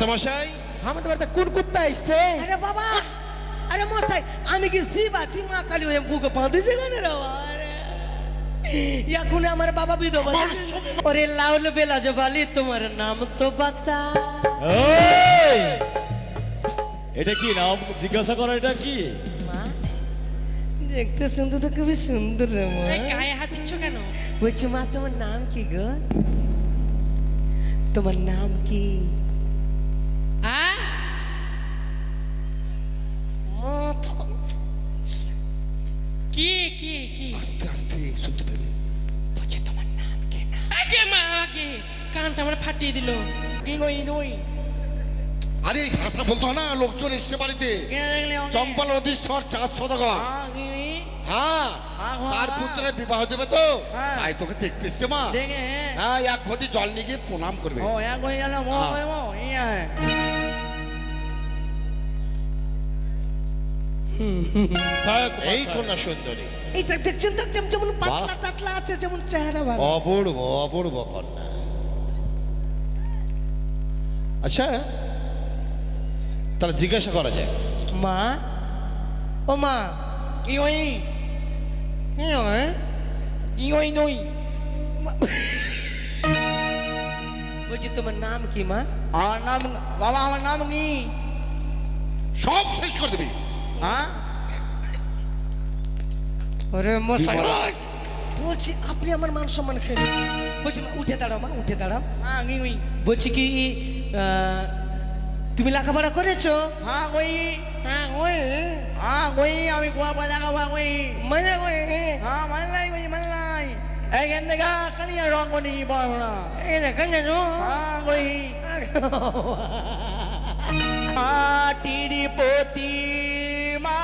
কর্তা মশাই, আমাদের বাড়িতে কোন কুত্তা এসছে? আরে বাবা, আরে মশাই, আমি কি শিব আছি? মা কালী হয়ে বুকে বাঁধেছে কেন রে বাবা? এখন আমার বাবা বিধবা। ওরে লাউল বেলা জবালি, তোমার নাম তো বাতা। এটা কি নাম জিজ্ঞাসা করা? এটা কি? মা দেখতে সুন্দর তো, খুবই সুন্দর রে মা। গায়ে হাত দিচ্ছ কেন? বলছি মা, তোমার নাম কি গো? তোমার নাম কি? কি কি কি? আস্তে আস্তে শুনতে পেবে। বলছি তোমার নাম কি? না আগে মা, আগে কানটা আমার ফাটিয়ে দিল। আরে এই ভাষা বলতো না, লোকজন এসছে বাড়িতে। চম্পল নদীশ্বর চাঁদ সদাগর, হ্যাঁ, তার পুত্রের বিবাহ দেবে তো, তাই তোকে দেখতে এসছে মা। হ্যাঁ, এক ঘটি জল নিয়ে গিয়ে প্রণাম করবে। এই কন্যা সুন্দরী, এটা দেখছেন তো, যেমন পাতলা টাতলা আছে, যেমন চেহারা ভালো। অপূর্ব অপূর্ব কন্যা। আচ্ছা, তাহলে জিজ্ঞাসা করা যায়। মা, ও মা, কি ওই কি হয়? কি ওই নই? বলছি তোমার নাম কি মা? আমার নাম বাবা, আমার নাম কি? সব শেষ করে দেবে। হ্যাঁ, ওরে মশাই, বিমলা। বলছি আপনি আমার মান সম্মান খেয়ে। বলছি মা, উঠে দাঁড়াও মা, উঠে দাঁড়াও। হ্যাঁ, কি ওই? বলছি কি তুমি লেখাপড়া করেছো? হ্যাঁ ওই, হ্যাঁ ওই হ্যাঁ ওই, আমি কোয়া কোয়া দেখা ওই। মানে ওই হ্যাঁ, মানলাই ওই, মানলাই এইখান থেকে কালিয়া রং করি বড়। এই দেখেন জানো হ্যাঁ ওই মাটির প্রতিমা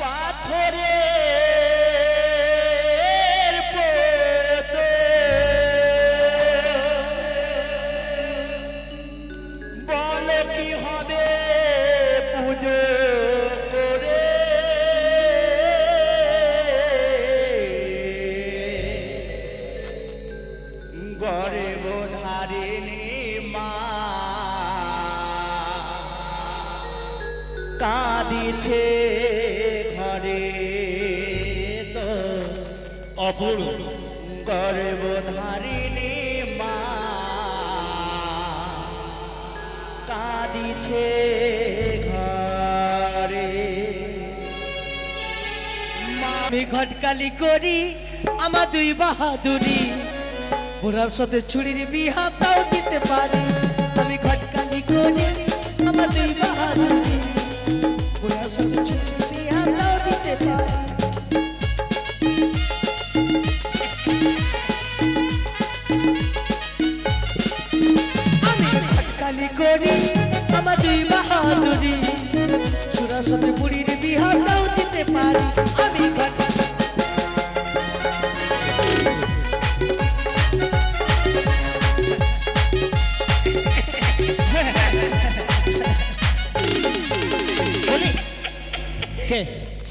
পাথরের পুতুল, বলো কি হবে পুজো করে? গর্ব ধারিণী মা কাঁদিছে ঘরে তো, অপূর্ব। গর্ব ধারিণী মা কাঁদিছে ঘরে। আমি ঘটকালি করি আমার দুই বাহাদুরি, বুড়ার সাথে ছুরির বিহা তাও দিতে পারি। আমি ঘটকালি করি আমার দুই বাহাদুরি, বুড়ার সাথে ছুরির বিহা তাও দিতে পারি। আমি ঘটকালি করি আমার দুই বাহাদুরি, বুড়ার সাথে বুড়ির বিহা তাও দিতে পারি। আমি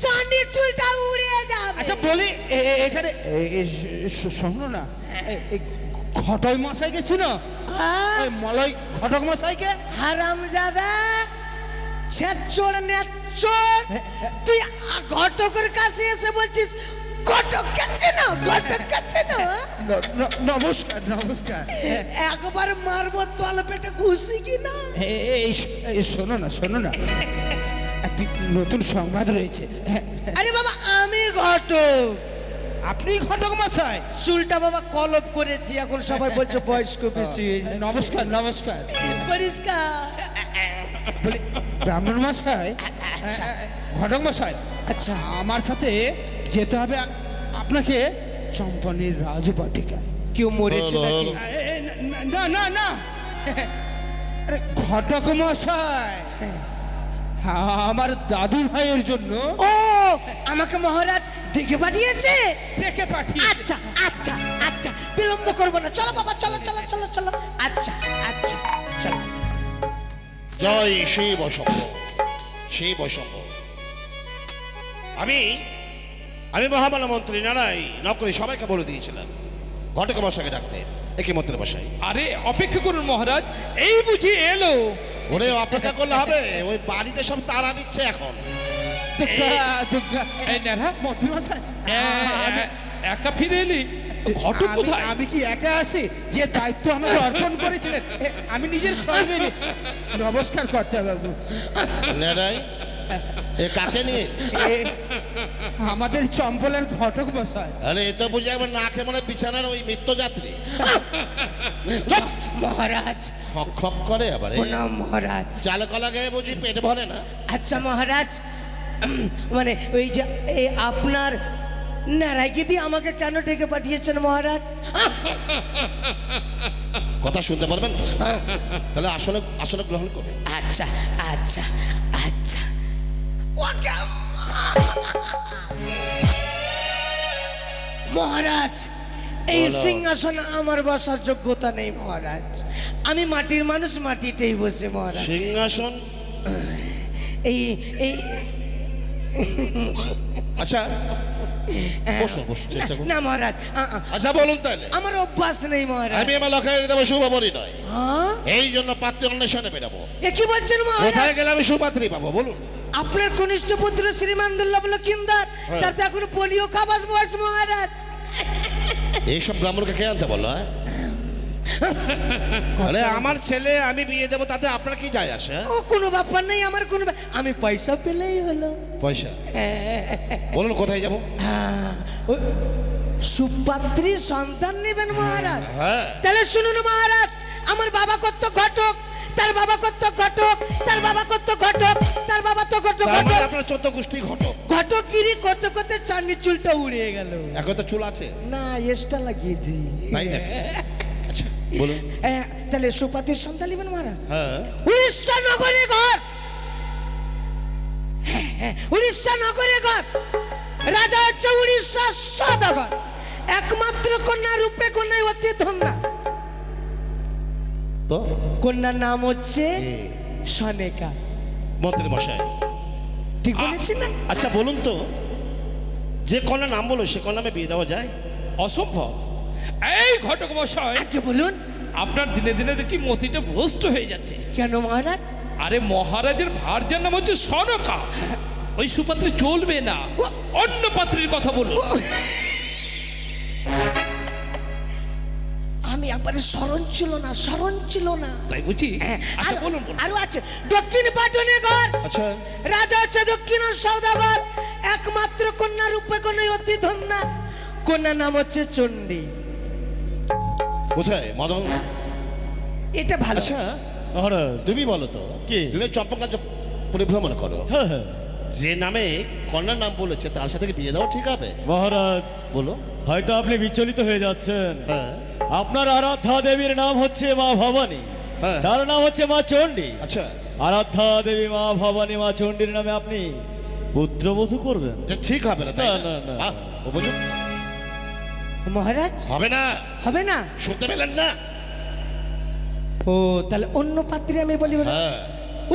চাঁদের চুলটা উড়ে যাবে। আচ্ছা বলি, এখানে শোনো না, ঘটক মশাইকে ছিল, মলয় ঘটক মশাইকে? হারামজাদা, ছেচড় নেচড়, তুই ঘটকের কাছে এসে বলছিস ঘটক কাছে না, ঘটক কাছে না। নমস্কার নমস্কার। একবার মারবো তল পেটে ঘুষি কি না। শোনো না, শোনো না, একটি নতুন সংবাদ রয়েছে। আরে বাবা, আমি ঘটক। আপনি ঘটক মশাই? চুলটা বাবা কলপ করেছি, এখন সবাই বলছে বয়স্ক বেশি হয়ে যাচ্ছে। নমস্কার নমস্কার। পরিষ্কার। বলি ব্রাহ্মণ মশাই, ঘটক মশাই, আচ্ছা, আমার সাথে যেতে হবে আপনাকে চম্পনের রাজবাটিকায়। কেউ মরেছে নাকি? না না না, আরে ঘটক মশাই, আমার দাদু ভাইয়ের জন্য। ও, আমাকে মহারাজ ডেকে পাঠিয়েছে? ডেকে পাঠিয়েছে। আচ্ছা আচ্ছা আচ্ছা, বিলম্ব করবো না, চলো বাবা, চলো চলো চলো চলো। আচ্ছা আচ্ছা চলো। জয় শিব শম্ভ, শিব শম্ভ। আমি আমি মহামান্য মন্ত্রী নারাই নকরি সবাইকে বলে দিয়েছিলাম ঘটক মশাইকে ডাকতে। একই মন্ত্রী মশাই। আরে অপেক্ষা করুন মহারাজ, এই বুঝি এলো। ওরে অপেক্ষা করলে হবে, ওই বাড়িতে সব তারা দিচ্ছে এখন। এই নেড়া, মন্ত্রী মশাই একা ফিরে এলি? ঘটক কোথায়? আমি কি একা আছি? যে দায়িত্ব আমাকে অর্পণ করেছিলেন আমি নিজের সঙ্গে নমস্কার করতে বাবু। নারাই এ কাকে নিয়ে? আমাদের চম্পলের ঘটক মশাই। আরে এ তো বুঝে একবার না খেয়ে মনে হয় বিছানার ওই মৃত্যু যাত্রী। মহারাজ খক খক করে আবার প্রণাম মহারাজ। চালে কলা গায়ে বুঝি পেট ভরে না। আচ্ছা মহারাজ, মানে ওই যে এই আপনার নারায়কে দিয়ে আমাকে কেন ডেকে পাঠিয়েছেন মহারাজ? কথা শুনতে পারবেন তো? তাহলে আসলে আসলে গ্রহণ করুন। আচ্ছা আচ্ছা আচ্ছা। ওকে মহারাজ, এই সিংহাসনে আমার বসার যোগ্যতা নেই মহারাজ। আমি মাটির মানুষ, মাটিতেই বসে মহারাজ। সিংহাসন এই এই আচ্ছা বসো বসো চেষ্টা করুন। না মহারাজ, আচ্ছা বলুন তাহলে। আমার অভ্যাস নেই মহারাজ। আমি আমার লখায় দেবো শুভপরি নয়, হ্যাঁ? এই জন্য পাত্রী অন্বেষণে বেরাবো। এ কি বলছেন মহারাজ? কোথায় গেলে আমি সুপাত্রী পাবো বলুন? আপনার কনিষ্ঠ পুত্র শ্রীমান দুর্লভ লক্ষিন্দর, তার তো এখন পোলিও খাবাস বয়স মহারাজ। এইসব ব্রাহ্মণকে কে আনতে বললো? আরে আমার ছেলে আমি বিয়ে দেবো, তাতে আপনার কি যায় আসে? ও কোনো ব্যাপার নেই, আমার কোনো আমি পয়সা পেলেই হলো। পয়সা বলুন কোথায় যাবো? হ্যাঁ, ওই সুপাত্রী সন্তান নেবেন মহারাজ। হ্যাঁ তাহলে শুনুন মহারাজ, আমার বাবা কত ঘটক, তার বাবা কত ঘটক, তার বাবা কত ঘটক, তার বাবা তো কত তার মানে ঘটক। আপনার 14 গোষ্ঠী ঘটক। ঘটকিরি করতে করতে চাঁদনি চুলটা উড়িয়ে গেল। এখন তো চুল আছে না, এসটা লাগিয়েছি। তাই না? আচ্ছা বলুন। তাহলে সুপাতির সন্তান নেবেন মহারাজ। হ্যাঁ উড়িষ্যা নগরে ঘর, উড়িষ্যা নগরে ঘর, রাজা হচ্ছে উড়িষ্যার সদাগর, একমাত্র কন্যা রূপে কন্যায় অতি ধন্যা। তো কন্যার নাম হচ্ছে সনেকা। মন্ত্রী মশাই ঠিক বলেছি না? আচ্ছা বলুন তো, যে কন্যার নাম বলো সে কন্যা নামে বিয়ে দেওয়া যায়? অসম্ভব। এই ঘটক মশাই, আগে বলুন। আপনার দিনে দিনে দেখি মতিটা ভ্রষ্ট হয়ে যাচ্ছে। কেন মহারাজ? আরে মহারাজের ভার্যার নাম হচ্ছে সনকা, ওই সুপাত্রে চলবে না, অন্য পাত্রীর কথা বলুন। আমি একবারে স্মরণ ছিল না, স্মরণ ছিল না। তাই বুঝি? আচ্ছা বলুন বলুন। আরো আছে দক্ষিণ পাটনে ঘর, আচ্ছা রাজা হচ্ছে দক্ষিণের সওদাগর, একমাত্র কন্যা রূপে কন্যায় অতি ধন্যা, কন্যার নাম হচ্ছে চণ্ডী। কোথায় মদন? এটা ভালো। আচ্ছা মহারাজ তুমি বলো তো, কি? তুমি চম্পকরাজ্য পরিভ্রমণ করো, হ্যাঁ হ্যাঁ যে নামে কন্যার নাম বলেছে তার সাথে কি বিয়ে দেওয়া ঠিক হবে? মহারাজ, বলো। হয়তো আপনি বিচলিত হয়ে যাচ্ছেন। হ্যাঁ আপনার আরাধ্যা দেবীর নাম হচ্ছে মা ভবানী, হ্যাঁ। তার নাম হচ্ছে মা চণ্ডী। আচ্ছা আরাধ্যা দেবী মা ভবানী মা চণ্ডীর নামে আপনি পুত্রবধূ করবেন? এটা ঠিক হবে না তাই না, না? না, না। উপযুক্ত মহারাজ হবে না, হবে না। শুনতে পেলেন না? ও তাহলে অন্য পাত্রী আমি বলি বলো। হ্যাঁ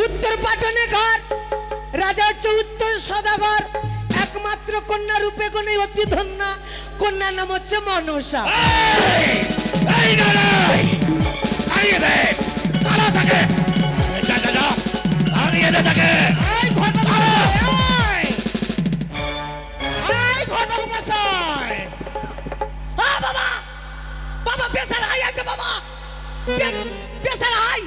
উত্তর পাটনে ঘর, রাজা হচ্ছে উত্তর সদাগর, একমাত্র কন্যা রূপে কন্যায় অতি ধন্যা, কন্যার নাম হচ্ছে মনসা। এই নারাই আইয়ে দে তালা থাকে, যা যা যা আইয়ে দে তাকে। এই ঘটক মশাই, এই ঘটক মশাই, বাবা বাবা পেশার হাই আছে বাবা, পেশার হাই।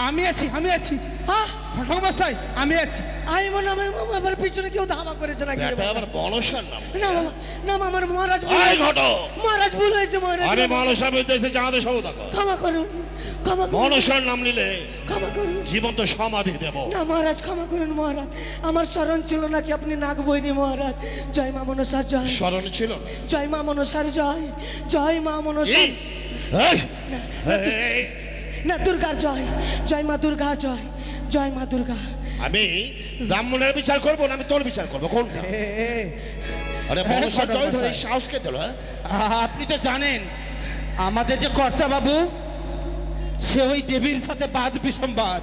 আমি আছি, আমি আছি। হ্যাঁ ঘটক মশাই আমি আছি। আমি মনে হয় আমার পিছনে কেউ ধাবা করেছে নাকি? এটা আবার মনসার নাম। না বাবা, না আমার মহারাজ এই ঘটক, মহারাজ ভুল হয়েছে মহারাজ। আমি মনসা বিদ্বেষে যাহাদের সৌদাগর, ক্ষমা করুন, ক্ষমা করুন, মনসার নাম নিলে ক্ষমা করুন। জীবন্ত সমাধি দেব। না মহারাজ ক্ষমা করুন মহারাজ, আমার স্মরণ ছিল নাকি আপনি নাগ বৈরি মহারাজ। জয় মা মনসা জয়, স্মরণ ছিল না? জয় মা মনসার জয়, জয় মা মনসা। এই, এই, না দুর্গার জয়, জয় মা দুর্গা জয়, জয় মা দুর্গা। আমি ব্রাহ্মণের বিচার করবো না আমি তোর বিচার করবো কোনটা? আরে মনসার জয় ধরে এই সাহস কে দিল? আপনি তো জানেন আমাদের যে কর্তা বাবু, সে ওই দেবীর সাথে বাদ বিসম্বাদ,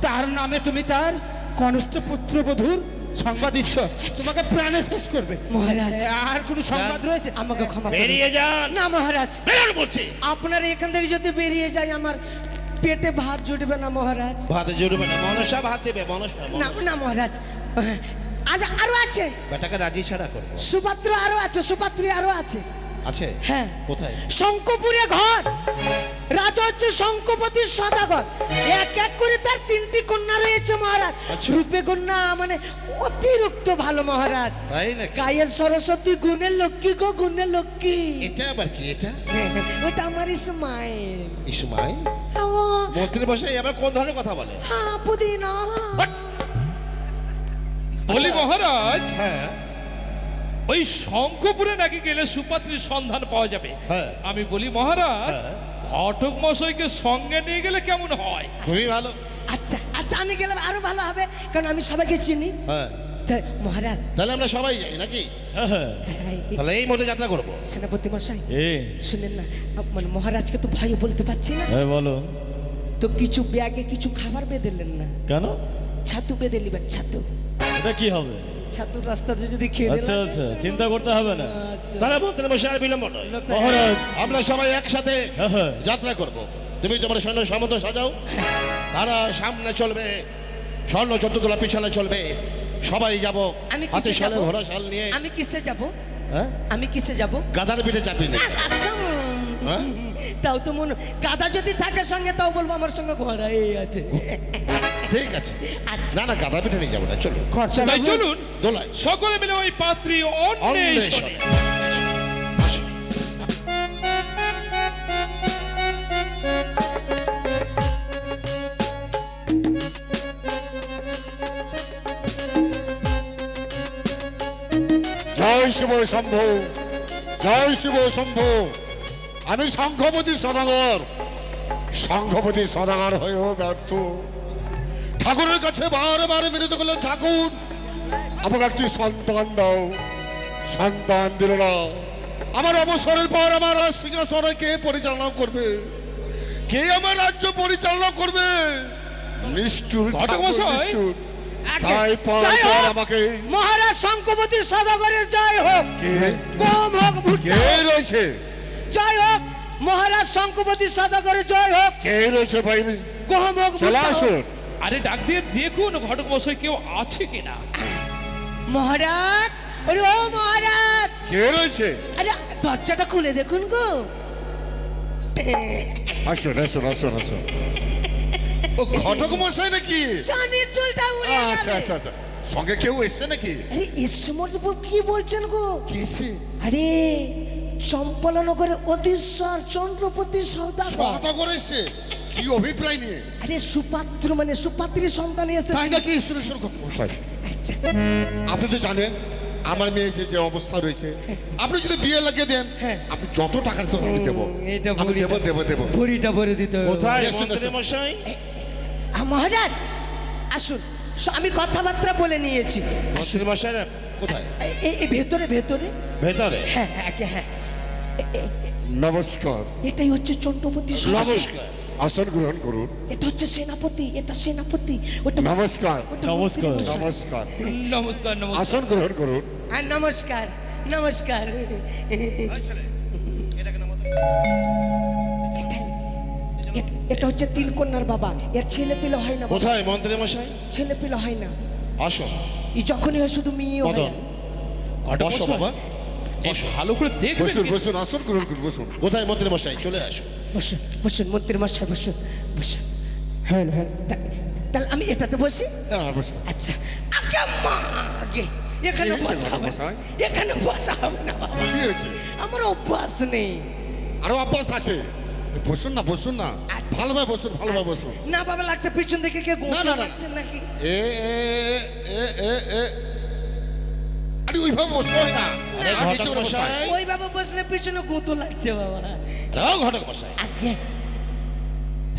তার নামে তুমি তার কনিষ্ঠ পুত্রবধূর সংবাদ দিচ্ছ তোমাকে প্রাণে শেষ করবে মহারাজ আর কোনো সংবাদ রয়েছে আমাকে ক্ষমা করুন। বেরিয়ে যান। না মহারাজ, বেরোন বলছি। আপনার এখান থেকে যদি বেরিয়ে যায় আমার পেটে ভাত জুটবে না মহারাজ। ভাতে জুড়বে না, মনসা ভাত দেবে, মনসা। না না মহারাজ, আরো আছে, বেটাকে রাজি ছাড়া করবো। সুপাত্র আরো আছে, সুপাত্রী আরো আছে। আছে? হ্যাঁ। কোথায়? শঙ্কপুরে ঘর, রাজা হচ্ছে শঙ্কপতি সদাগর। এক এক করে তার 3টি কন্যা রয়েছে মহারাজ। আচ্ছা। রূপে কন্যা মানে অতিরিক্ত ভালো মহারাজ। তাই নাকি? গায়ের সরস্বতী, গুণের লক্ষ্মী গো, গুণের লক্ষ্মী। এটা আবার কি? এটা ওটা আমার ইসমাইল। ইসমাইল ও, মন্ত্রী বসাই আবার কোন ধরনের কথা বলে? হ্যাঁ পুদিনা। বলি মহারাজ, হ্যাঁ ওই শঙ্কপুরে নাকি গেলে সুপাত্রীর সন্ধান পাওয়া যাবে। হ্যাঁ। আমি বলি মহারাজ, ঘটক মশাইকে সঙ্গে নিয়ে গেলে কেমন হয়? খুবই ভালো। আচ্ছা আচ্ছা, আমি গেলাম আরো ভালো হবে, কারণ আমি সবাইকে চিনি। হ্যাঁ তাই মহারাজ, তাহলে আমরা সবাই যাই নাকি? তাহলে এই মধ্যে যাত্রা করবো। সেনাপতি মশাই এ শুনেন না, মানে মহারাজকে তো ভয় বলতে পারছি না, হ্যাঁ বলো। তো কিছু ব্যাগে কিছু খাবার বেঁধেলেন না? কেন? ছাতু বেঁধে নিবেন, ছাতু। এটা কি হবে? ছাতুর রাস্তাতে যদি খেয়ে আচ্ছা দিলাম। আচ্ছা, চিন্তা করতে হবে না তাহলে মন্ত্রী বসে আর বিলম্ব নয়, মহারাজ। আমরা সবাই একসাথে হ্যাঁ, হ্যাঁ। যাত্রা করব। তুমি তোমার সৈন্য সামন্ত সাজাও, তারা সামনে চলবে, স্বর্ণ চতুর্দোলা পিছনে চলবে, সবাই যাব আমি হাতে কিসে শালে যাবো? ঘোড়া শাল নিয়ে। আমি কিসে যাব? হ্যাঁ আমি কিসে যাব? গাধার পিঠে চাপিয়ে নেবে। হ্যাঁ? তাও তো মনে, গাদা যদি থাকে সঙ্গে তাও বলবো আমার সঙ্গে ঘোড়া এই আছে। ঠিক আছে। আচ্ছা। না না, গাধার পিঠে নিয়ে যাবো না, চলো খরচা তাই বাবু? চলুন দোলায়। সকলে মিলে ওই পাত্রী অন্বেষণে। অন্বেষণে। জয় শিব শম্ভু, জয় শিব শম্ভু। আমি শঙ্খপতি সদাগর, শঙ্খপতি সদাগর হয়েও ব্যর্থ। ঠাকুরের কাছে বারে বারে মিনতি করলেন, ঠাকুর আমাকে একটি সন্তান দাও। সন্তান দিল না। আমার অবসরের পর আমার রাজ সিংহাসনে কে পরিচালনা করবে? কে আমার রাজ্য পরিচালনা করবে? নিষ্ঠুর ঘটক ঠাকুর, মশাই। নিষ্ঠুর। তাই জয় পর হোক। আমাকে মহারাজ শঙ্কপতি সদাগরের জয় হোক, কে কম হোক ভুট্টা কে হোক। রয়েছে? জয় হোক মহারাজ শঙ্কপতি সদাগরের জয় হোক, কে রয়েছে ভাই? গহম হোক চলে ভুট্টা হোক। আসুন। আরে ডাক দিয়ে দেখুন ঘটক মশাই কেউ আছে কিনা। মহারাজ, ওরে ও মহারাজ, কে রয়েছে? আরে দরজাটা খুলে দেখুন গো। আসুন আসুন আসুন আসুন। ও ঘটক মশাই নাকি? চাঁদের চুলটা উড়ে আচ্ছা গেছে। আচ্ছা আচ্ছা, সঙ্গে কেউ এসছে নাকি? আরে এসে মধ্যে কি বলছেন গো? কি এসছে? আরে চম্পলনগরে অধীশ্বর চন্দ্রপতি সৌদাগর। সদাগর এসছে? কি অভিপ্রায় নিয়ে? আরে সুপাত্র মানে সুপাত্রীর সন্তান এসেছে। তাই নাকি? শুনে শুনে ঘটক মশাই, আচ্ছা, আপনি তো জানেন আমার মেয়ে যে অবস্থা রয়েছে, আপনি যদি বিয়ে লাগিয়ে দেন, হ্যাঁ। আপনি যত টাকা তো আমি দেবো, এটা আমি ভুড়িটা- দেবো দেবো দেবো। ভুড়িটা ভরে দিতে হবে। কোথায় এসুন, মন্ত্রী এসুন। মশাই? মহারাজ আসুন, আমি কথাবার্তা বলে নিয়েছি। মন্ত্রী মশাই কোথায়? এই ভেতরে ভেতরে। ভেতরে? হ্যাঁ হ্যাঁ হ্যাঁ, নমস্কার। এটাই হচ্ছে চন্দ্রপতি সদাগর। নমস্কার। আসন গ্রহণ করুন। এটা হচ্ছে সেনাপতি, এটা সেনাপতি, ওটা নমস্কার ওটা নমস্কার। মন্ত্রী মশাই। নমস্কার। নমস্কার নমস্কার। আসন গ্রহণ করুন। আর নমস্কার নমস্কার। এটা হচ্ছে 3 কন্যার বাবা, এর ছেলে পেলে হয় না বাবা। কোথায় মন্ত্রী মশাই? ছেলে পেলে হয় না, আসো, এই যখনই হয় শুধু মেয়ে হয় মদন। না। ঘটক বসো মশাই, বাবা। এই ভালো করে দেখবেন বসুন কিন্তু। বসুন, আসন গ্রহণ করুন, বসুন। কোথায় মন্ত্রী মশাই? চলে আসো। বসুন বসুন মন্ত্রী মশাই, বসুন বসুন। হ্যাঁ হ্যাঁ, তাহলে আমি এটাতে বসি। হ্যাঁ, বসুন। আচ্ছা, আগে মা আগে এখানে কি হয়েছে বসা হবে না, মশাই? এখানে বসা হবে না বাবা, কি হয়েছে? আমার অভ্যাস নেই। আরো অভ্যাস আছে, বসুন না বসুন না, আচ্ছা। ভালোভাবে বসুন, ভালোভাবে বসুন। না বাবা, লাগছে পিছন থেকে কে না, না, না। লাগছে নাকি? এ এ এ এ এ আরে ওইভাবে বসতে হয় না। আরে আর নিচে ঘটক করে বসতে হয়। মশাই। ওই বাবা বসলে পিছনে গুঁতো লাগছে বাবা। রাও ঘটক মশাই, আগে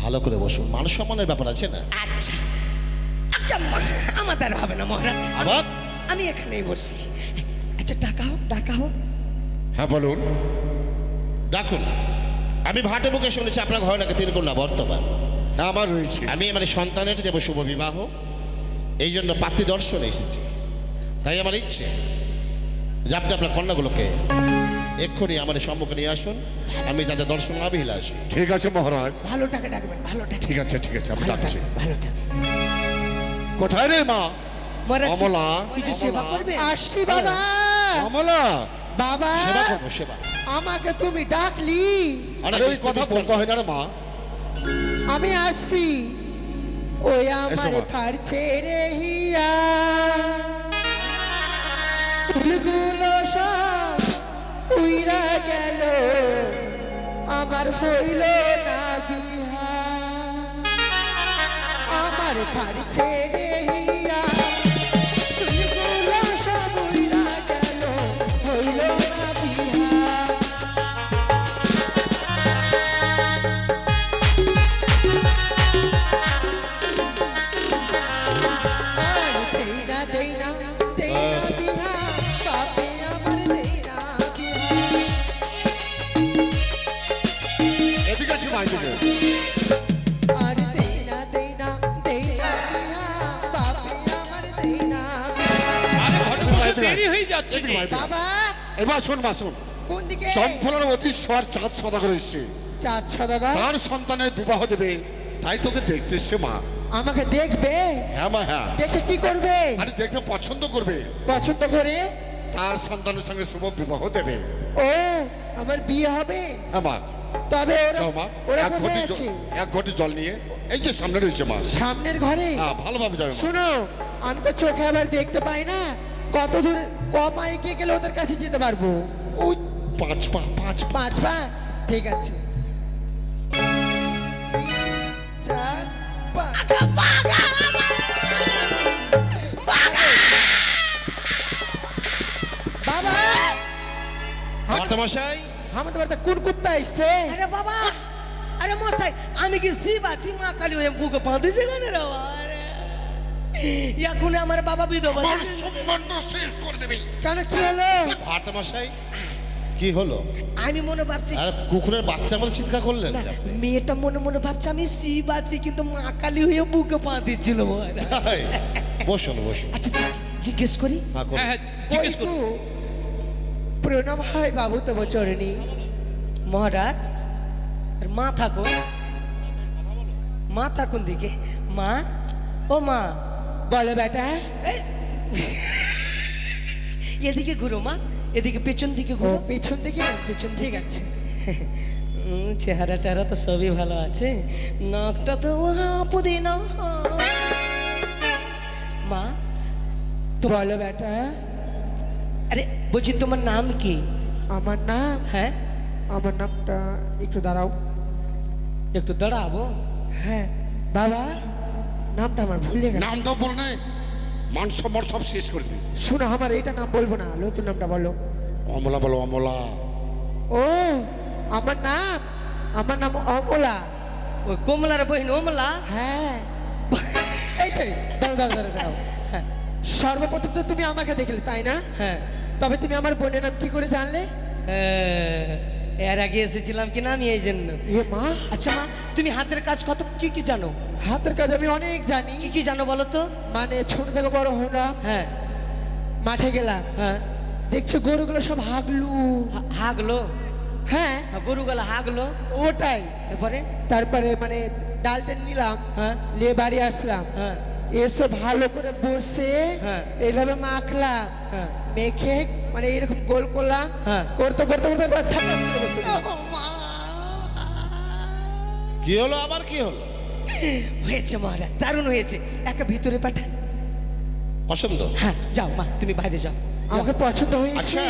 ভালো করে বসুন, মান সম্মানের ব্যাপার আছে না? আচ্ছা আচ্ছা, আমাদের হবে না মহারাজ, আবার? আমি এখানেই বসি। আচ্ছা টাকা হোক, টাকা হোক। হ্যাঁ বলুন। ডাকুন। আমি ভাটে বুকে শুনেছি আপনার ঘরে নাকি 3 কন্যা বর্তমান। হ্যাঁ আমার রয়েছে। আমি আমার সন্তানের দেব শুভ বিবাহ, এই জন্য পাত্রী দর্শনে এসেছি। তাই আমার ইচ্ছে যে আপনি আপনার কন্যাগুলোকে এক্ষুনি আমার সম্মুখে নিয়ে আসুন, আমি তাদের দর্শন অভিলাষী। ঠিক আছে মহারাজ। ভালো টাকা ডাকবেন, ভালো টাকা। ঠিক আছে আমি ডাকছি। ভালো টাকা। কোথায় রে মা? মহারাজ অমলা, কিছু সেবা করবে? আসছি বাবা। অমলা, বাবা, সেবা করবো, সেবা। আমাকে তুমি ডাকলি? আরে ওই কথা বলতে হয় না রে মা। আমি আসছি। ওই আমার মা। ফাড়ছে রে হিয়া, চুলগুলো সব উইরা গেল, আমার হইল না বিহা। আমার ফাড়ছে রে হিয়া, চুলগুলো সব উইরা গেল, হইল না বিহা। দেইনা দেইনা দেইনা বিহা, বাপে আমার দেইনা বিহা। এদিকে আছে মা, এদিকে। আর দেইনা দেইনা দেইনা বিহা, বাপে আমার দেইনা বিহা। আরে ঘটক মশাই, দেরি হয়ে যাচ্ছে যে। বাবা, এবার শোন মা, শোন। কোন দিকে? চম্পলার অতীশ্বর চাঁদ সদাগর এসছে, চাঁদ সদাগর তার সন্তানের বিবাহ দেবে, তাই তোকে দেখতে এসছে মা। আমাকে দেখবে? হ্যাঁ মা, হ্যাঁ। দেখে কি করবে? আরে দেখে পছন্দ করবে, পছন্দ করে তার সন্তানের সঙ্গে শুভ বিবাহ দেবে। ও আমার বিয়ে হবে? হ্যাঁ মা। তবে ওরা যাও মা, ওরা এক কোথায় ঘটি আছে? এক ঘটি জল নিয়ে এই যে সামনে রয়েছে মা। সামনের ঘরে? হ্যাঁ, ভালোভাবে যাবে মা। শোনো, আমি তো চোখে আবার দেখতে পাই না, কত দূর ক পায়ে কে গেলে ওদের কাছে যেতে পারবো? ওই 5 পা 5 পা। 5 পা? ঠিক আছে। 4 পা। বাবা, মাস্টারমশাই, আমাদের বাড়িতে কোন কুত্তা এসছে? আরে বাবা, আরে মশাই, আমি কি শিব আছি? মা কালী হয়ে বুকে বাঁধেছে কেন রে বাবা? আরে, এখন আমার বাবা বিধবা। আমার সম্মানটা শেষ করে দেবে। কেন, কি হলো? মাস্টারমশাই, কি হলো? আমি মনে ভাবছি আর কুকুরের বাচ্চার মতো চিৎকার করলেন না, মেয়েটা মনে মনে ভাবছে আমি শিব আছি, কিন্তু মা কালী হয়ে বুকে বাঁধেছিল। তাই? বসুন বসুন। আচ্ছা, জিজ্ঞেস করি। হ্যাঁ, করুন। হ্যাঁ হ্যাঁ, জিজ্ঞেস ওই করুন। তো, প্রণাম হয় বাবু তব চরণী। মহারাজ, আর মা থাকুন, মা থাকুন দিকে। মা, ও মা, বলো বেটা। এই, এদিকে ঘুরো মা, এদিকে পেছন দিকে ও ঘুরো। পিছন দিকে? পিছন, ঠিক আছে। চেহারা টেহারা তো সবই ভালো আছে, নাকটা তো পুদিনা। মা, বলো বেটা। আরে বলছি তোমার নাম কি? আমার নাম? হ্যাঁ, আমার নামটা একটু দাঁড়াও। একটু দাঁড়াবো। হ্যাঁ বাবা, নামটা আমার ভুলে গেল। নামটা বললে মান সম্মান সব শেষ করে দিবি। শোনো, আমার এটা নাম বলবো না, নতুন নামটা বলো। অমলা বলো, অমলা। ও আমার নাম অমলা। ওই কমলার বহিন অমলা। হ্যাঁ, এইটাই। দাঁড়াও দাঁড়াও দাঁড়াও দাঁড়াও। সর্বপ্রথম তো তুমি আমাকে দেখলে, তাই না? হ্যাঁ, তবে তুমি আমার বোনের নাম কি করে জানলে? এর আগে এসেছিলাম কি না আমি, এই জন্য। এ মা, আচ্ছা মা, তুমি হাতের কাজ কত কি কি জানো? হাতের কাজ আমি অনেক জানি। কি কি জানো বলো তো? মানে ছোট থেকে বড় হলাম, হ্যাঁ মাঠে গেলাম, হ্যাঁ, দেখছো গরুগুলো সব হাগলু। হাগলো, হ্যাঁ, গরুগুলা হাগলো, ওটাই। এরপরে? তারপরে মানে ডালটা নিলাম, হ্যাঁ নিয়ে বাড়ি আসলাম, হ্যাঁ এসে ভালো করে বসে হ্যাঁ। এইভাবে মাখলাম, হ্যাঁ। মেখে মানে এরকম গোল করলাম, হ্যাঁ। করতে করতে করতে এবার থাপড় করে বসে দিলাম। কি হলো আবার, কি হলো? হয়েছে মহারাজ, দারুণ হয়েছে। একটা ভিতরে পাঠান। পছন্দ? হ্যাঁ, যাও মা, তুমি বাইরে যাও। আমাকে পছন্দ হয়েছে। আচ্ছা,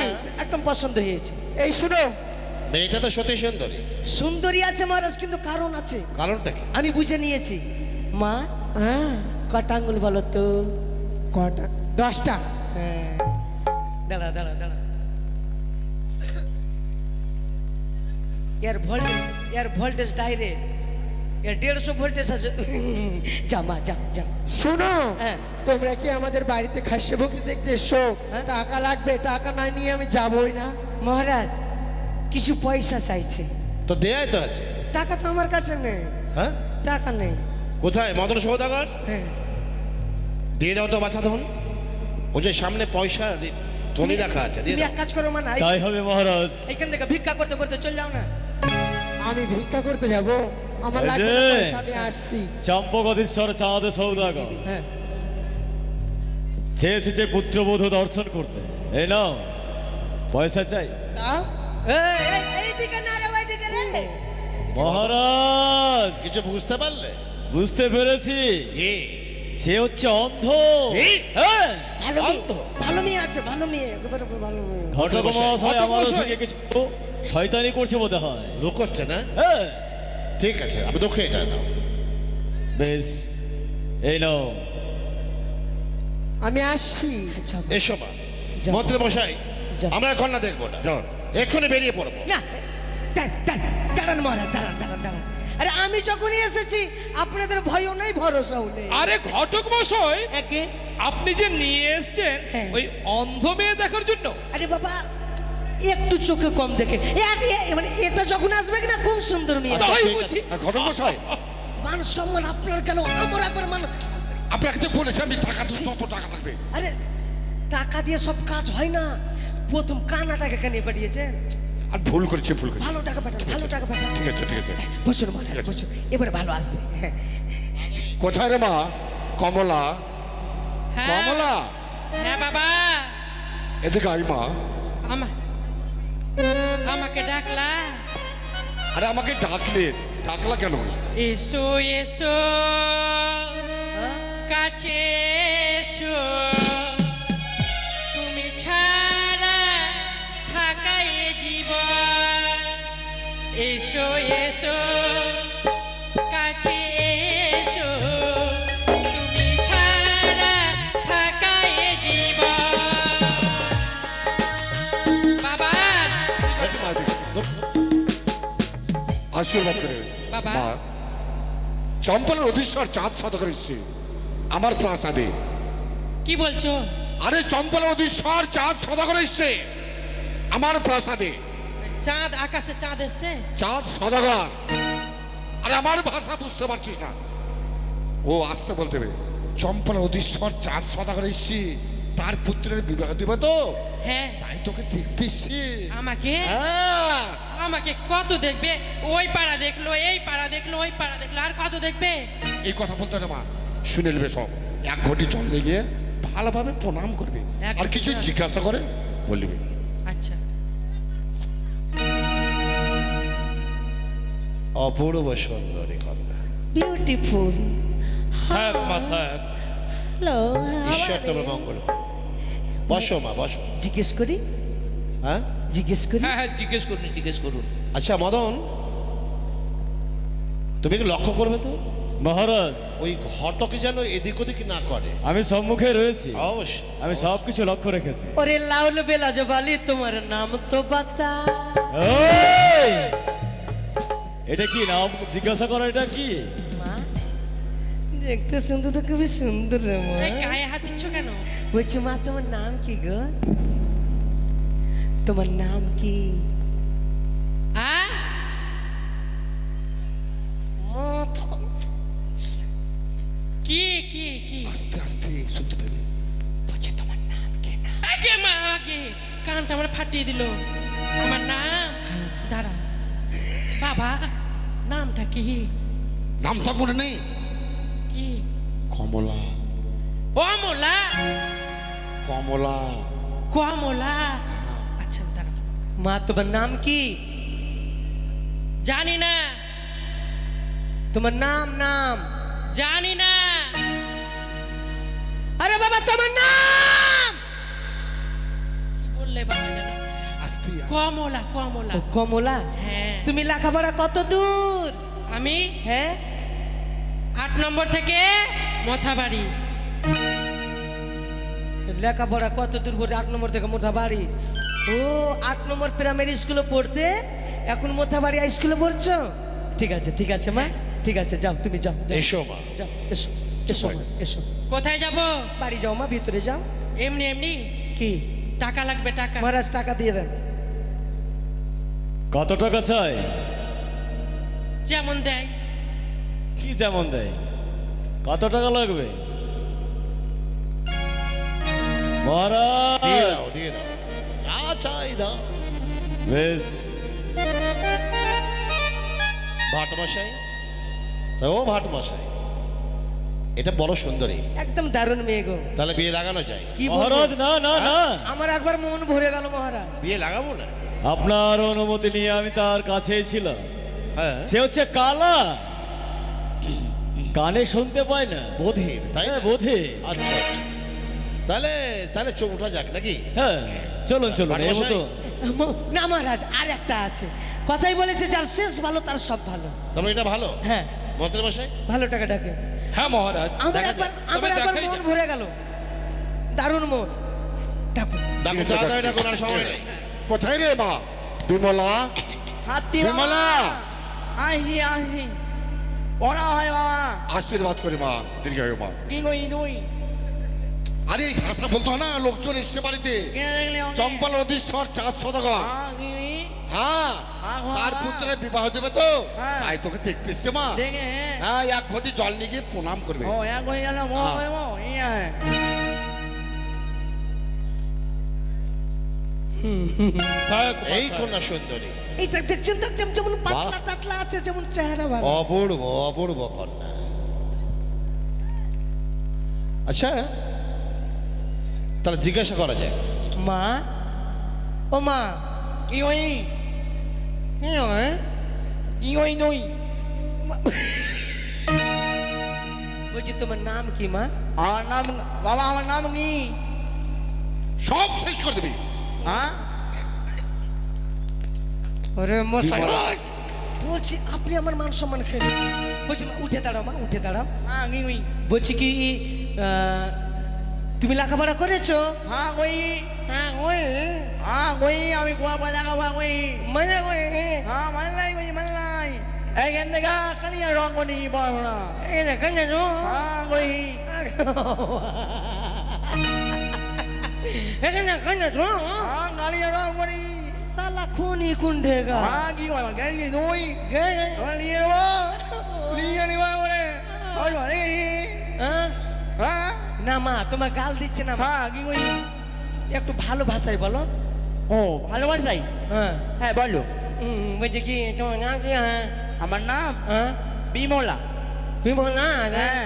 একদম পছন্দ হয়েছে। এই শুনো, মেয়েটা তো সত্যি সুন্দরী। সুন্দরী আছে মহারাজ, কিন্তু কারণ আছে, কারণটা কি? আমি বুঝে নিয়েছি। মা, হ্যাঁ, কটা আঙ্গুল বলো তো? কটা? 10টা। হ্যাঁ, দাঁড়া দাঁড়া দাঁড়া। এর ভোল্টেজ ডাইরেক্ট, এর 150 ভোল্টেজ আছে। যা মা, যা যা। শোনো, হ্যাঁ। তোমরা কি আমাদের বাড়িতে খাসি ভক্তি দেখতে এসো? হ্যাঁ। টাকা লাগবে, টাকা না নিয়ে আমি যাবই না। মহারাজ, কিছু পয়সা চাইছে। তো দেয়াই তো আছে। টাকা তো আমার কাছে নেই, হ্যাঁ, টাকা নেই। কোথায় মদন সৌদাগর? হ্যাঁ, দিয়ে দাও তো বাছা ধন। ও যে সামনে পয়সা ধনী রাখা আছে, দিয়ে তুমি দাও। এক কাজ করো মা না তাই হবে মহারাজ। এইখান থেকে ভিক্ষা করতে করতে চল যাও না। আমি ভিক্ষা করতে যাব, আমার এই লাগবে যে। না পয়সা, আমি আসছি। চম্পকদীশ্বর চাঁদ সৌদাগর হ্যাঁ সে এসেছে পুত্রবধূ দর্শন করতে। এই নাও পয়সা চাই। দাও। এইদিকে না রে ওইদিকে রে। মহারাজ কিছু বুঝতে পারলে? বুঝতে পেরেছি, এ সে হচ্ছে অন্ধ। এই? হ্যাঁ, ভালো মেয়ে, অন্ধ? ভালো মেয়ে আছে, ভালো মেয়ে, একেবারে ভালো মেয়ে। ঘটক মহাশয় ঘটক আমার মহাশয়। সঙ্গে কিছু শয়তানি করছে বোধ হয়। লোক করছে না? হ্যাঁ, ঠিক আছে, আমি দক্ষিণ এটা দাও। বেশ এই নাও। আমি আসছি। আচ্ছা এসো মা। যাও। মন্ত্রী মশাই, যাও। আমরা এখন না দেখবো না, যাও। এক্ষুনি বেরিয়ে পড়বো। না দাঁড়ান মহারাজ, দাঁড়ান। আরে আমি যখনই এসেছি আপনাদের ভয়ও নেই, ভরসাও নেই। আরে ঘটক মশাই, একে আপনি যে নিয়ে এসছেন হ্যাঁ। ওই অন্ধ মেয়ে দেখার জন্য? আরে বাবা একটু চোখে কম দেখে মানে এটা যখন আসবে কিনা খুব সুন্দর মেয়ে। তাই ঠিক বুঝি। আছে। ঘটক মশাই, মান সম্মান আপনার কেন, আমার একবার মান। আপনাকে তো বলেছি আমি টাকা দেবো, যত টাকা থাকবে। আরে টাকা দিয়ে সব কাজ হয় না, প্রথম কানা টাকা কেন পাঠিয়েছেন? আর ভুল করেছি, ভুল করেছি। ভালো টাকা পাঠান, ভালো টাকা পাঠান। ঠিক আছে, ঠিক আছে। বসুন মহারাজ বসুন, এবারে ভালো আসবে। হ্যাঁ কোথায় রে মা? কমলা, হ্যাঁ কমলা, হ্যাঁ বাবা, এদিকে আই মা। আমাকে ডাকলা? আরে আমাকে ডাকলা কেন? এসো এসো কাছে এসো, তুমি ছাড়া থাকাই জীবন। এসো এসো কাছে এসো, তুমি ছাড়া থাকাই জীবন। বাবা আশীর্বাদ করে বাবা। মা। চম্পলের অধীশ্বর চাঁদ সদাগর এসছে আমার প্রাসাদে। কি বলছো? আরে চম্পলের অধীশ্বর চাঁদ সদাগর এসছে আমার প্রাসাদে। চাঁদ, আকাশে চাঁদ এসছে? চাঁদ সদাগর। আরে আমার ভাষা বুঝতে পারছিস না? ও আসতে বলতে হবে। চম্পলের অধীশ্বর চাঁদ সদাগর এসছে, তার পুত্রের বিবাহ দিবে তো, হ্যাঁ। তাই তোকে দেখতে এসছে। আমাকে? হ্যাঁ, আমাকে কত দেখবে? ওই পাড়া দেখলো, এই পাড়া দেখলো, ওই পাড়া দেখলো, আর কত দেখবে? এই কথা বলতে না মা, শুনে নেবে সব। এক ঘটি জল নিয়ে গিয়ে ভালোভাবে প্রণাম করবে, এক আর কিছু ঘটি জল? জিজ্ঞাসা করে বলবে। আচ্ছা। অপূর্ব সুন্দরী কন্যা, বিউটিফুল। থাক মা থাক। হ্যালো, ঈশ্বর তোমার মঙ্গল করুন। বসো মা, বসো। জিজ্ঞেস করি, হ্যাঁ, জিজ্ঞেস করি। হ্যাঁ হ্যাঁ, জিজ্ঞেস করুন। আচ্ছা মদন, তুমি একটু লক্ষ্য করবে তো, মহারাজ ওই ঘটকে যেন এদিক ওদিক না করে। আমি সম্মুখে রয়েছি, অবশ্যই। আমি সব কিছু লক্ষ্য রেখেছি। ওরে লাউল বেলা জবালি, তোমার নাম তো বাতা। ওই! এটা কি নাম জিজ্ঞাসা করা? এটা কি? মা দেখতে সুন্দর তো, খুবই সুন্দর রে মা। এই গায়ে হাত দিচ্ছ কেন? বলছি মা তোমার নাম কি গো? তোমার নাম কি? হ্যাঁ? কি কি কি? আস্তে আস্তে শুনতে পেলে। বলছি তোমার নাম কি? না আগে মা, আগে কানটা আমার ফাটিয়ে দিল। আমার নাম, দাঁড়া বাবা, নামটা কি? নামটা মনে নেই? কি? কমলা, অমলা? কমলা। কমলা? আচ্ছা দাঁড়া, মা তোমার নাম কি? জানি না, তোমার নাম নাম জানি না। আরে বাবা তোমার নাম কি বললে বাবা জানো? আস্তে আস্তে। কমলা, কমলা। ও কমলা। হ্যাঁ। তুমি লেখাপড়া কত দূর? আমি হ্যাঁ 8 নম্বর থেকে মথাবাড়ি। লেখাপড়া কত দূর পড়ে? 8 নম্বর থেকে মোথাবাড়ি। ও 8 নম্বর প্রাইমারি স্কুলে পড়তে এখন মোথাবাড়ি হাই স্কুলে পড়ছো? ঠিক আছে ঠিক আছে মা, ঠিক আছে যাও, তুমি যাও যাও, এসো মা। যাও, এসো এসো মা, এসো। কোথায় যাব? বাড়ি যাও মা, ভিতরে যাও। এমনি এমনি? কি টাকা লাগবে, টাকা। মহারাজ টাকা দিয়ে দেন। কত টাকা চাই? যেমন দেয়। কি যেমন দেয়? কত টাকা লাগবে? মহারাজ দিয়ে দাও যা চাই দাও। বেশ ভাটমশাই, ও ভাটমশাই, এটা বড় সুন্দরী, একদম দারুণ মেয়ে গো। তাহলে বিয়ে লাগানো যায়? কি বলবো? মহারাজ না না না আমার একবার মন ভরে গেল মহারাজ। বিয়ে লাগাবো না? আপনার অনুমতি নিয়ে আমি তার কাছেই ছিলাম। হ্যাঁ, সে হচ্ছে কালা, কানে শুনতে পায় না। বধির তাই না? হ্যাঁ বোধে। আচ্ছা আচ্ছা, তাহলে তাহলে চোখ উঠা যাক নাকি? হ্যাঁ চলুন চলুন এই ভাটমশাই, মতো। না মহারাজ, আর একটা আছে, কথাই বলেছে যার শেষ ভালো তার সব ভালো। তাহলে এটা ভালো। হ্যাঁ, মন্ত্রী মশাই, ভালো টাকা ডাকে। হ্যাঁ মহারাজ, আমার দেখা একবার যাক। আমার তবে একবার দেখাই মন যাক। ভরে গেল, দারুণ মন। ডাকো। ডাকো তাড়াতাড়ি ডাকো, আর সময় নেই। কোথায় রে মা বিমলা? হাতি বিমলা, আহি আহি পড়া হয় বাবা। আশীর্বাদ করি মা, দীর্ঘায়ু মা। কি কই তুই আরে এই ভাষা বলতো না, লোকজন এসছে বাড়িতে। কে দেখলে চম্পা নদীশ্বর 4 সদাগর। হ্যাঁ, তার পুত্রের বিবাহ দেবে তো, হ্যাঁ। তাই তোকে দেখতে এসছে মা। দেখে হ্যাঁ, এক ঘটি জল নিয়ে গিয়ে প্রণাম করবে। ও এক কই গেল মো হ্যাঁ। মো ইয়া থাক, এই কন্যা সুন্দরী, এইটা দেখছেন তো, যেমন পাতলা টাতলা আছে, যেমন চেহারা ভালো। অপূর্ব অপূর্ব কন্যা। আচ্ছা, তাহলে জিজ্ঞাসা করা যায়। মা, ও মা, কি ওই কি হয়? কি ওই তুই বলছি তোমার নাম কি মা? আমার নাম বাবা, আমার নাম কি? সব শেষ করে দিবি। হ্যাঁ ওরে মশাই, বিমলা, বলছি আপনি আমার মান সম্মান খেয়ে বলছি মা, উঠে দাঁড়াও মা, উঠে দাঁড়াও। হ্যাঁ কি ওই বলছি কি তুমি লেখাপড়া করেছো? হ্যাঁ ওই হ্যাঁ ওই হ্যাঁ ওই আমি কোয়া পয়লা খাওয়া ওই মানে ওই হ্যাঁ মানলাই ওই মানলাই এইখান থেকে কালিয়া রং করি পড়া এই দেখেন জানো হ্যাঁ ওই এখানে কেন জানো হ্যাঁ কালিয়া রং করি সালা খুনি কুন্ডেগা হ্যাঁ কি কয় গেলি তুই লিয়ে নেবো লিয়ে নিবা বলে ওই মানে হ্যাঁ না মা, তোমার গাল দিচ্ছে না মা, হ্যাঁ কি কই একটু ভালো ভাষায় বলো। ও ভালোবাসাই হ্যাঁ হ্যাঁ বলো বলছি কি তোমার নাম কি? হ্যাঁ আমার নাম হ্যাঁ বিমলা তুমি বল না। হ্যাঁ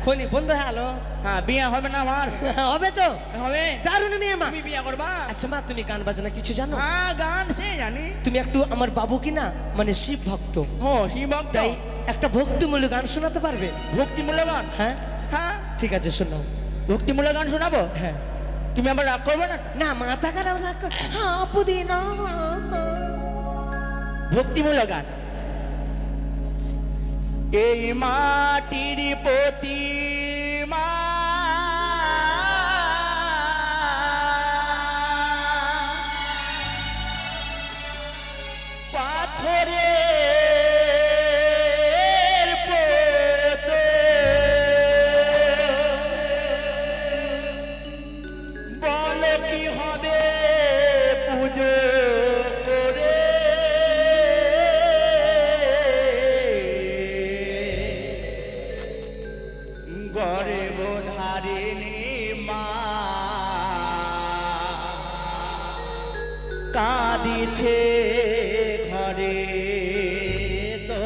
খনি বন্ধ হলো হ্যাঁ বিয়ে হবে না আমার হবে তো, হবে দারুণ মেয়ে মা। তুমি বিয়ে করবা আচ্ছা মা, তুমি গান বাজনা কিছু জানো? হ্যাঁ গান সে জানি তুমি একটু আমার বাবু কি না মানে শিব ভক্ত, ও শিবক তাই একটা ভক্তিমূলক গান শোনাতে পারবে? ভক্তিমূলক গান হ্যাঁ হ্যাঁ ঠিক আছে, শোনাও। ভক্তিমূলক গান শোনাবো হ্যাঁ তুমি আবার রাগ করবে না না, মাথা খারাপ না কর। হ্যাঁ পুদিনা ভক্তিমূলক গান এই মাটির প্রতিমা পাথরের পুতুল বলো কি হবে পুজো করে গর্ব ধারিণী মা কাঁদিছে ঘরে তো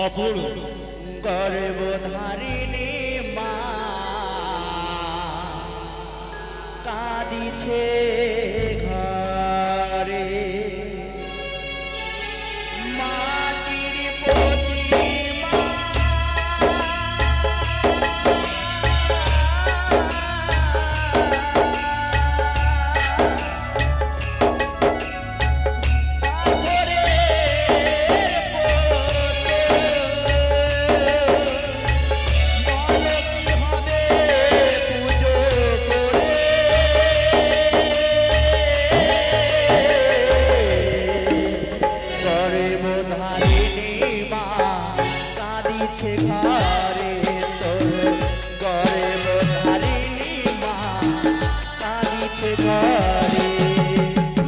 অপূর্ব গর্ব ধারিণী মা কাঁদিছে ঘরে মাটির প্রতিমা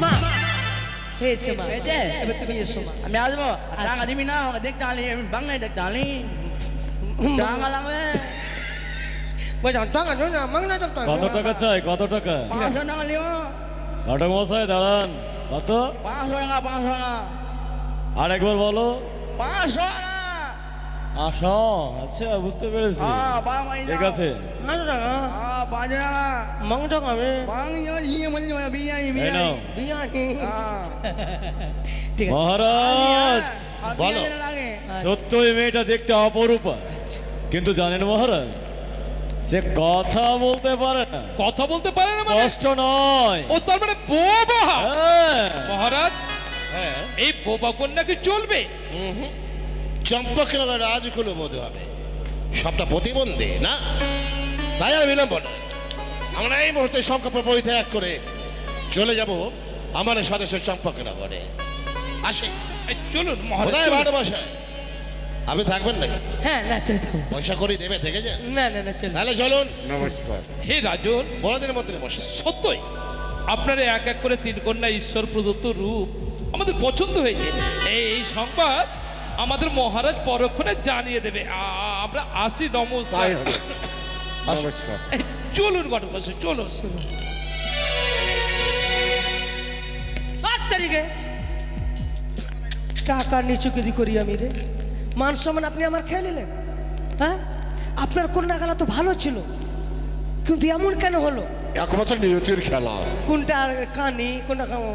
মা হয়েছে মা, এবার তুমি এসো মা। আমি আসবো টাকা দিবি না আমাকে দেখতে আলি আমি বাংলায় দেখতে আলি টাকা লাগবে কত টাকা চাই, কত টাকা? 500 টাকা নিও। ঘটক মশাই দাঁড়ান। কত? 500 টাকা, 500 টাকা। আর একবার বলো। 500 টাকা। আসো, আচ্ছা বুঝতে পেরেছি। হ্যাঁ, বাবা ঠিক আছে, হ্যাঁ, 500 টাকা। মাং ইয়ে বলছি বিরিয়ানি, এই নাও। বিরিয়ানি। হ্যাঁ। ঠিক আছে মহারাজ, আর বলো। বিরিয়ানি লাগে। সত্য এই মেয়েটা দেখতে অপরূপা, কিন্তু জানেন মহারাজ, সে কথা বলতে পারে না। কথা বলতে পারে না মানে? কষ্ট নয়। ও তার মানে বোবা। হ্যাঁ। মহারাজ, হ্যাঁ, এই বোবা কন্যা কি চলবে? চম্পকের রাজকুল বোধ হবে, সবটা প্রতিবন্ধী না, তাই আর বিলম্ব না। আমরা এই মুহূর্তে সংকল্প পরিত্যাগ করে চলে যাব আমার সদস্য চম্পকের নগরে। আসি, এই চলুন মহারাজ, কোথায় চলুন। ভাড়া বসে? আপনি থাকবেন নাকি? হ্যাঁ না চল চল পয়সা করে দেবে থেকে যান। না না না চল তাহলে চলুন। নমস্কার। হে রাজন, বড়দিনের মধ্যে বসে। সত্যই আপনার এক এক করে 3 কন্যা ঈশ্বর প্রদত্ত রূপ আমাদের পছন্দ হয়েছে। এই সংবাদ আমাদের মহারাজ পরক্ষণে জানিয়ে দেবে। আমরা আসি, নমস্কার। তাই হবে। নমস্কার। এই চলুন ঘটক মশাই, চলুন। তারিখে টাকা নিচু কেদি করি আমি রে, মান সম্মান আপনি আমার খেয়ে নিলেন। হ্যাঁ, আপনার কন্যা গেলা তো ভালো ছিল, কিন্তু এমন কেন হলো? একমাত্র নিয়তির খেলা। কোনটা কানি, কোনটা